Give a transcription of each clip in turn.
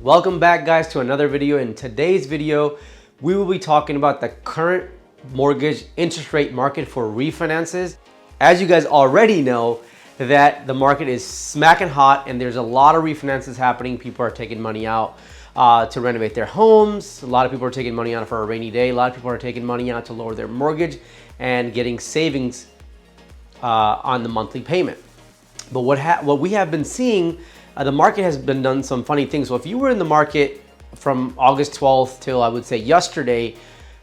Welcome back, guys, to another video. In today's video, we will be talking about the current mortgage interest rate market for refinances. As you guys already know, that the market is smacking hot and there's a lot of refinances happening. People are taking money out to renovate their homes. A lot of people are taking money out for a rainy day. A lot of people are taking money out to lower their mortgage and getting savings on the monthly payment. But what we have been seeing, the market has been done some funny things. So if you were in the market from August 12th till I would say yesterday,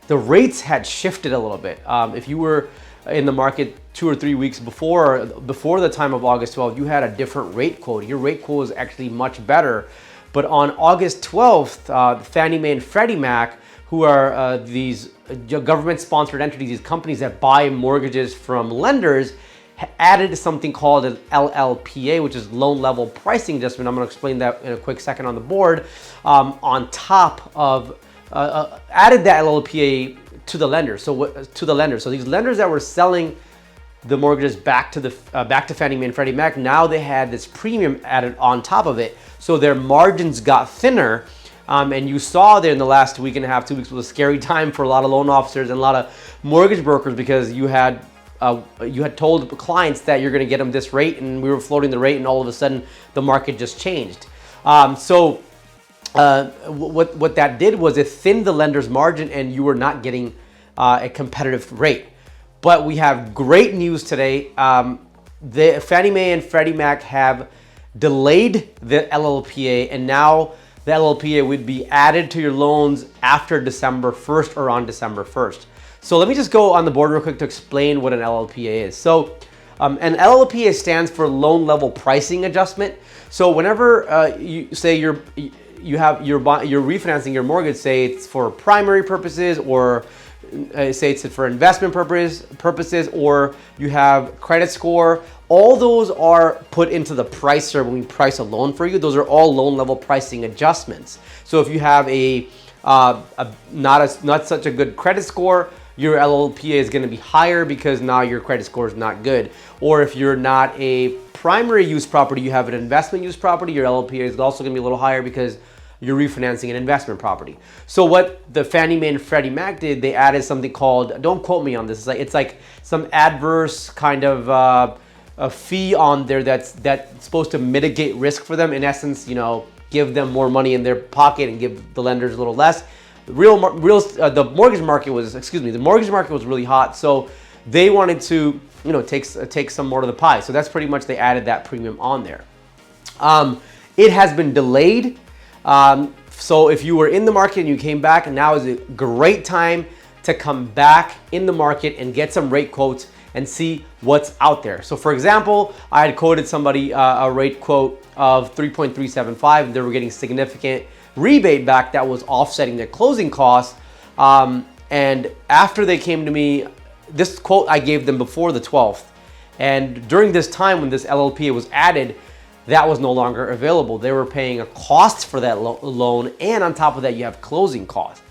the rates had shifted a little bit. If you were in the market 2 or 3 weeks before the time of August 12th, you had a different rate quote. Your rate quote was actually much better. But on August 12th, Fannie Mae and Freddie Mac, who are these government-sponsored entities, these companies that buy mortgages from lenders, added something called an LLPA, which is loan level pricing adjustment. I'm going to explain that in a quick second on the board. On top of added that LLPA to the lender. So these lenders that were selling the mortgages back to Fannie Mae and Freddie Mac, now they had this premium added on top of it. So their margins got thinner. And you saw there in the last week and a half, 2 weeks was a scary time for a lot of loan officers and a lot of mortgage brokers, because you had told clients that you're going to get them this rate, and we were floating the rate, and all of a sudden the market just changed. What that did was it thinned the lender's margin, and you were not getting a competitive rate. But we have great news today. The Fannie Mae and Freddie Mac have delayed the LLPA, and now the LLPA would be added to your loans after December 1st or on December 1st. So let me just go on the board real quick to explain what an LLPA is. So an LLPA stands for loan level pricing adjustment. So whenever you say you're refinancing your mortgage, say it's for primary purposes, or say it's for investment purposes, or you have credit score, all those are put into the pricer when we price a loan for you. Those are all loan level pricing adjustments. So if you have not such a good credit score, your LLPA is going to be higher because now your credit score is not good. Or if you're not a primary use property, you have an investment use property, your LLPA is also going to be a little higher because you're refinancing an investment property. So what the Fannie Mae and Freddie Mac did, they added something called, don't quote me on this, it's like some adverse kind of a fee on there that's supposed to mitigate risk for them. In essence, give them more money in their pocket and give the lenders a little less. The mortgage market was really hot, so they wanted to take some more of the pie. So that's pretty much, they added that premium on there. It has been delayed. So if you were in the market and you came back, and now is a great time to come back in the market and get some rate quotes and see what's out there. So for example, I had quoted somebody a rate quote of 3.375, and they were getting significant rebate back that was offsetting their closing costs. And after they came to me, this quote I gave them before the 12th. And during this time when this LLPA was added, that was no longer available. They were paying a cost for that loan, and on top of that, you have closing costs.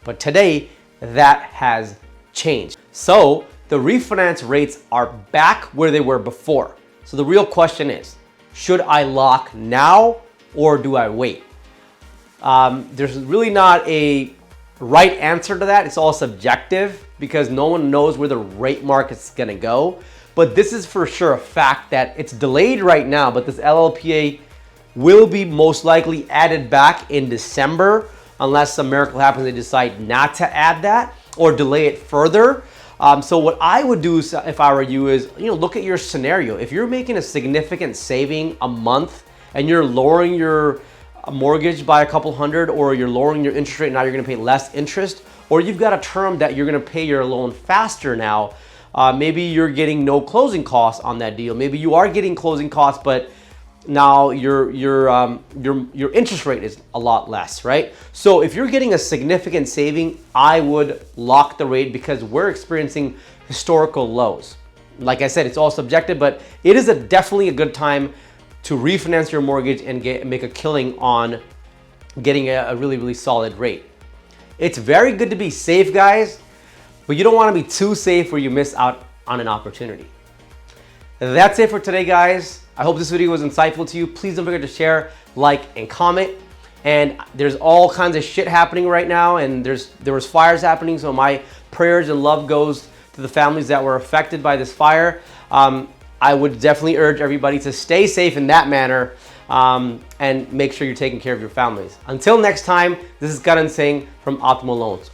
But today, that has changed. So the refinance rates are back where they were before. So the real question is, should I lock now or do I wait? There's really not a right answer to that. It's all subjective because no one knows where the rate market's gonna go. But this is for sure a fact that it's delayed right now, but this LLPA will be most likely added back in December unless some miracle happens, they decide not to add that or delay it further. So what I would do if I were you is, look at your scenario. If you're making a significant saving a month and you're lowering your mortgage by a couple hundred, or you're lowering your interest rate, now you're going to pay less interest, or you've got a term that you're going to pay your loan faster now. Maybe you're getting no closing costs on that deal. Maybe you are getting closing costs, but now your interest rate is a lot less, right? So if you're getting a significant saving, I would lock the rate because we're experiencing historical lows. Like I said, it's all subjective, but it is definitely a good time to refinance your mortgage and make a killing on getting a really, really solid rate. It's very good to be safe, guys, but you don't want to be too safe where you miss out on an opportunity. That's it for today, guys. I hope this video was insightful to you. Please don't forget to share, like, and comment. And there's all kinds of shit happening right now, and there was fires happening, so my prayers and love goes to the families that were affected by this fire. I would definitely urge everybody to stay safe in that manner, and make sure you're taking care of your families. Until next time, this is Karan Singh from Optimal Loans.